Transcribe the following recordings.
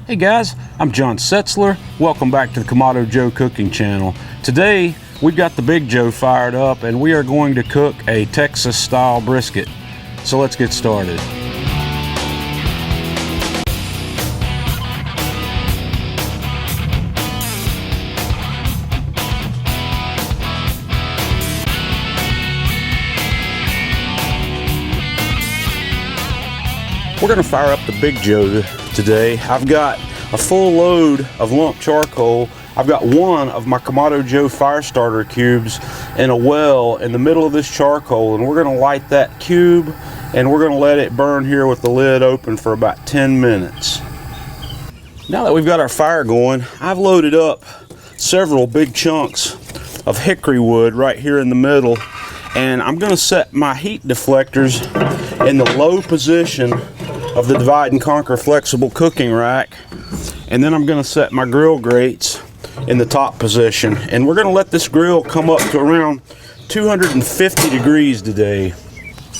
Hey guys, I'm John Setzler. Welcome back to the Kamado Joe cooking channel. Today we've got the Big Joe fired up and we are going to cook a Texas style brisket. So let's get started. We're going to fire up the Big Joe today. I've got a full load of lump charcoal. I've got one of my Kamado Joe fire starter cubes in a well in the middle of this charcoal, and we're going to light that cube and we're going to let it burn here with the lid open for about 10 minutes. Now that we've got our fire going, I've loaded up several big chunks of hickory wood right here in the middle, and I'm going to set my heat deflectors in the low position of the divide and conquer flexible cooking rack, and then I'm going to set my grill grates in the top position, and we're going to let this grill come up to around 250 degrees today.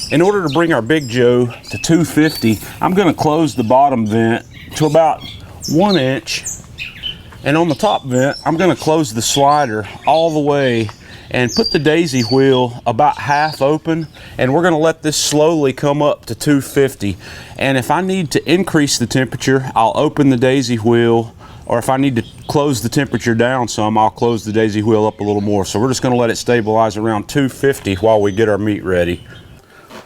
In order to bring our Big Joe to 250, I'm going to close the bottom vent to about 1 inch, and on the top vent I'm going to close the slider all the way and put the daisy wheel about half open, and we're going to let this slowly come up to 250. And if I need to increase the temperature, I'll open the daisy wheel, or if I need to close the temperature down some, I'll close the daisy wheel up a little more. So we're just going to let it stabilize around 250 while we get our meat ready.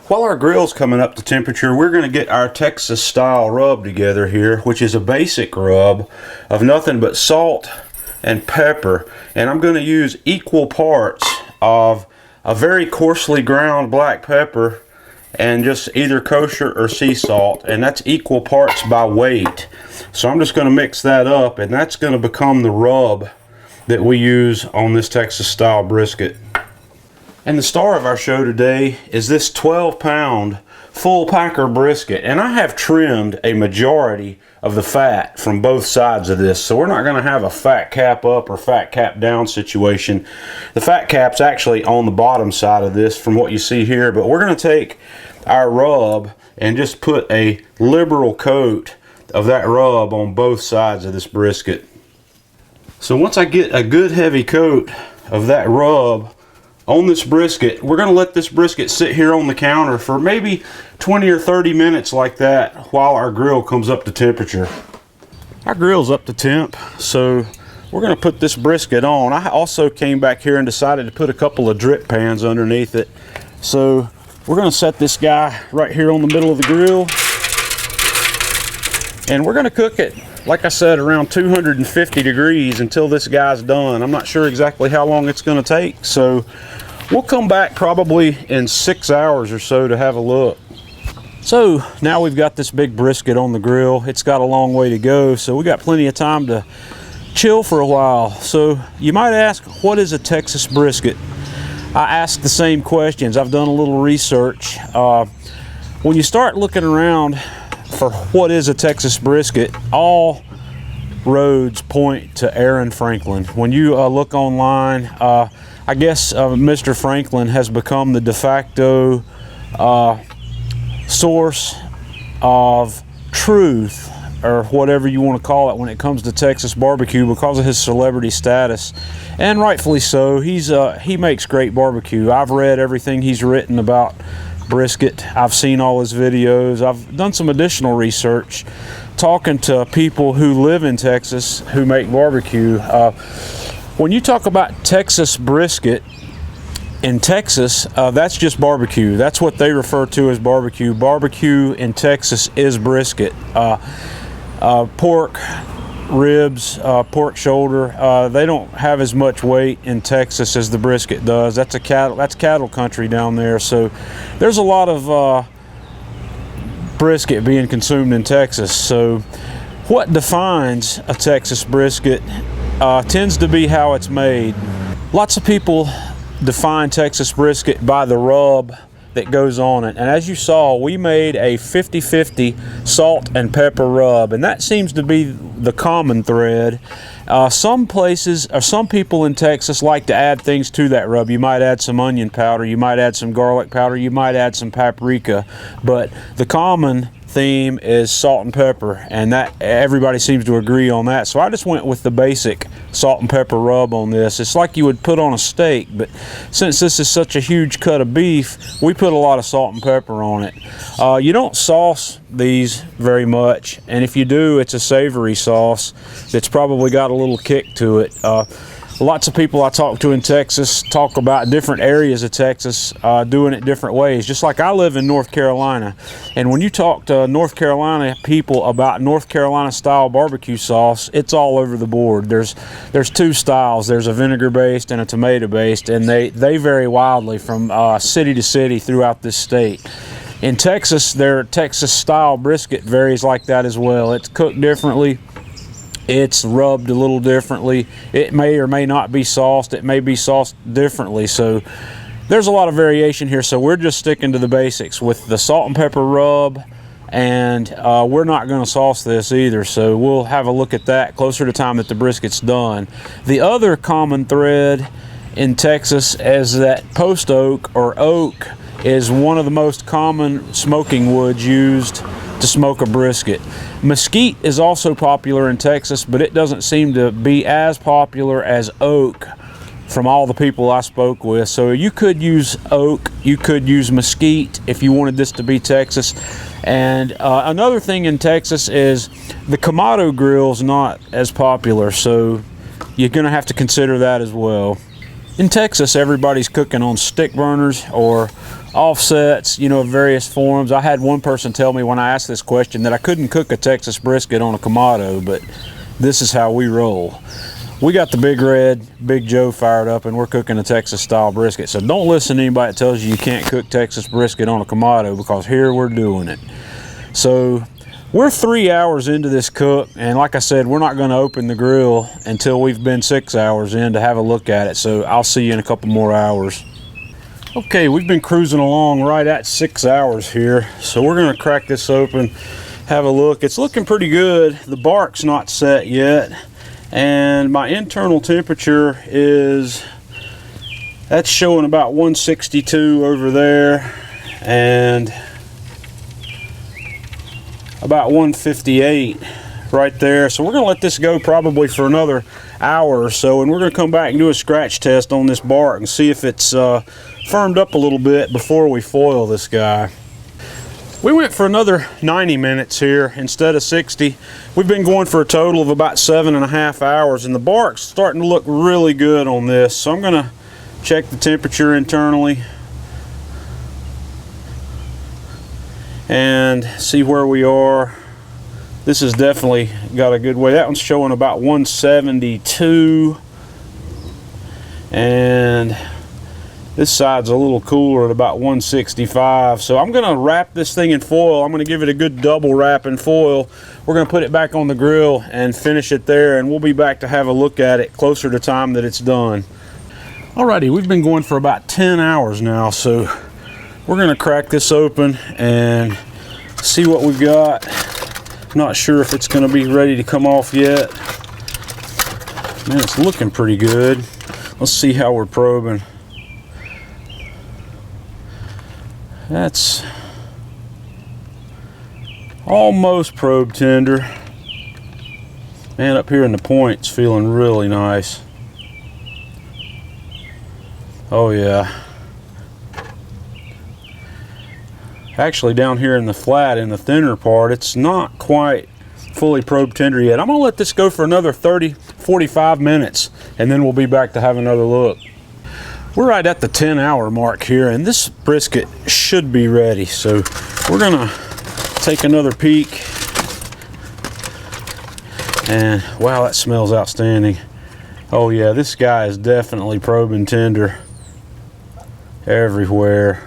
While our grill's coming up to temperature, we're going to get our Texas style rub together here, which is a basic rub of nothing but salt and pepper, and I'm going to use equal parts of a very coarsely ground black pepper and just either kosher or sea salt, and that's equal parts by weight. So I'm just going to mix that up, and that's going to become the rub that we use on this Texas style brisket. And the star of our show today is this 12-pound full packer brisket, and I have trimmed a majority of the fat from both sides of this, so we're not going to have a fat cap up or fat cap down situation. The fat cap's actually on the bottom side of this from what you see here, but we're going to take our rub and just put a liberal coat of that rub on both sides of this brisket. So once I get a good heavy coat of that rub on this brisket, we're going to let this brisket sit here on the counter for maybe 20 or 30 minutes like that while our grill comes up to temperature. Our grill's up to temp, so we're going to put this brisket on. I also came back here and decided to put a couple of drip pans underneath it. So we're going to set this guy right here on the middle of the grill, and we're going to cook it, like I said, around 250 degrees until this guy's done. I'm not sure exactly how long it's going to take, so we'll come back probably in 6 hours or so to have a look. So now we've got this big brisket on the grill. It's got a long way to go, so we got plenty of time to chill for a while. So you might ask, what is a Texas brisket? I ask the same questions. I've done a little research. When you start looking around for what is a Texas brisket, all roads point to Aaron Franklin. When you look online, I guess Mr. Franklin has become the de facto source of truth, or whatever you want to call it, when it comes to Texas barbecue because of his celebrity status, and rightfully so. He makes great barbecue. I've read everything he's written about brisket. I've seen all his videos. I've done some additional research talking to people who live in Texas who make barbecue. When you talk about Texas brisket in Texas, that's just barbecue. That's what they refer to as barbecue. Barbecue in Texas is brisket. Pork ribs, pork shoulder, they don't have as much weight in Texas as the brisket does. That's cattle country down there, so there's a lot of brisket being consumed in Texas. So what defines a Texas brisket tends to be how it's made. Lots of people define Texas brisket by the rub that goes on it, and as you saw, we made a 50-50 salt and pepper rub, and that seems to be the common thread. Some places, or some people in Texas, like to add things to that rub. You might add some onion powder, you might add some garlic powder, you might add some paprika, but the common theme is salt and pepper, and that everybody seems to agree on that. So I just went with the basic salt and pepper rub on this. It's like you would put on a steak, but since this is such a huge cut of beef, we put a lot of salt and pepper on it. You don't sauce these very much, and if you do, it's a savory sauce that's probably got a little kick to it. Lots of people I talk to in Texas talk about different areas of Texas doing it different ways. Just like I live in North Carolina, and when you talk to North Carolina people about North Carolina style barbecue sauce, it's all over the board. There's two styles. There's a vinegar based and a tomato based, and they vary wildly from city to city throughout this state. In Texas, their Texas style brisket varies like that as well. It's cooked differently. It's rubbed a little differently. It may or may not be sauced. It may be sauced differently. So there's a lot of variation here. So we're just sticking to the basics with the salt and pepper rub, and we're not going to sauce this either. So we'll have a look at that closer to time that the brisket's done. The other common thread in Texas is that post oak or oak is one of the most common smoking woods used to smoke a brisket. Mesquite is also popular in Texas, but it doesn't seem to be as popular as oak from all the people I spoke with. So you could use oak, you could use mesquite if you wanted this to be Texas. And another thing in Texas is the Kamado Grill is not as popular, so you're gonna have to consider that as well. In Texas, everybody's cooking on stick burners or offsets, you know, of various forms. I had one person tell me when I asked this question that I couldn't cook a Texas brisket on a Kamado, but this is how we roll. We got the Big Red, Big Joe fired up, and we're cooking a Texas style brisket. So don't listen to anybody that tells you you can't cook Texas brisket on a Kamado, because here we're doing it. So we're 3 hours into this cook, and like I said, we're not going to open the grill until we've been 6 hours in to have a look at it. So I'll see you in a couple more hours. Okay, we've been cruising along right at 6 hours here. So we're going to crack this open, have a look. It's looking pretty good. The bark's not set yet, and my internal temperature is, that's showing about 162 over there, and about 158 right there. So we're going to let this go probably for another hour or so, and we're going to come back and do a scratch test on this bark and see if it's firmed up a little bit before we foil this guy. We went for another 90 minutes here instead of 60. We've been going for a total of about 7.5 hours, and the bark's starting to look really good on this. So I'm going to check the temperature internally and see where we are. This has definitely got a good way. That one's showing about 172, and this side's a little cooler at about 165. So I'm gonna wrap this thing in foil. I'm gonna give it a good double wrap in foil. We're gonna put it back on the grill and finish it there, and we'll be back to have a look at it closer to time that it's done. Alrighty, we've been going for about 10 hours now, so we're gonna crack this open and see what we've got. Not sure if it's gonna be ready to come off yet. Man, it's looking pretty good. Let's see how we're probing. That's almost probe tender. Man, up here in the point's feeling really nice. Oh yeah. Actually, down here in the flat, in the thinner part, it's not quite fully probe tender yet. I'm gonna let this go for another 30-45 minutes, and then we'll be back to have another look. We're right at the 10-hour mark here, and this brisket should be ready. So we're gonna take another peek, and wow, that smells outstanding. Oh yeah, this guy is definitely probing tender everywhere.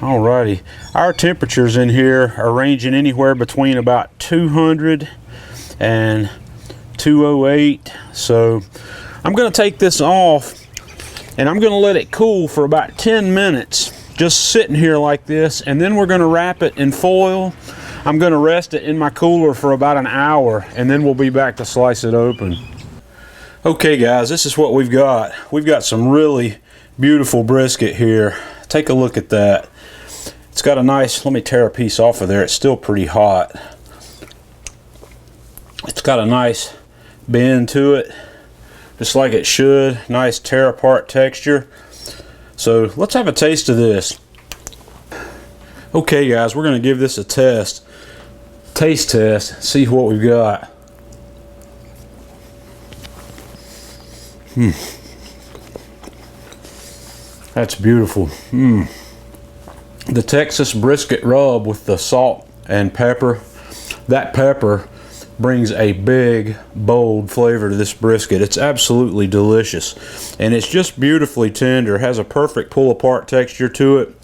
Alrighty, our temperatures in here are ranging anywhere between about 200 and 208. So I'm going to take this off, and I'm going to let it cool for about 10 minutes, just sitting here like this, and then we're going to wrap it in foil. I'm going to rest it in my cooler for about an hour, and then we'll be back to slice it open. Okay guys, this is what we've got. We've got some really beautiful brisket here. Take a look at that. It's got a nice, let me tear a piece off of there. It's still pretty hot. It's got a nice bend to it, just like it should. Nice tear apart texture. So let's have a taste of this. Okay guys, we're gonna give this a taste test, see what we've got. That's beautiful. The Texas brisket rub with the salt and pepper. That pepper brings a big, bold flavor to this brisket. It's absolutely delicious. And it's just beautifully tender. Has a perfect pull apart texture to it.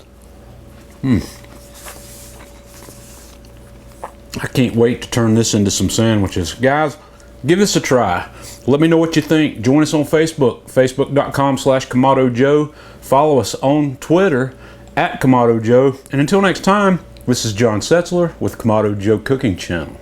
I can't wait to turn this into some sandwiches. Guys, give this a try. Let me know what you think. Join us on Facebook, facebook.com/Kamado Joe. Follow us on Twitter @Kamado Joe. And until next time, this is John Setzler with Kamado Joe Cooking Channel.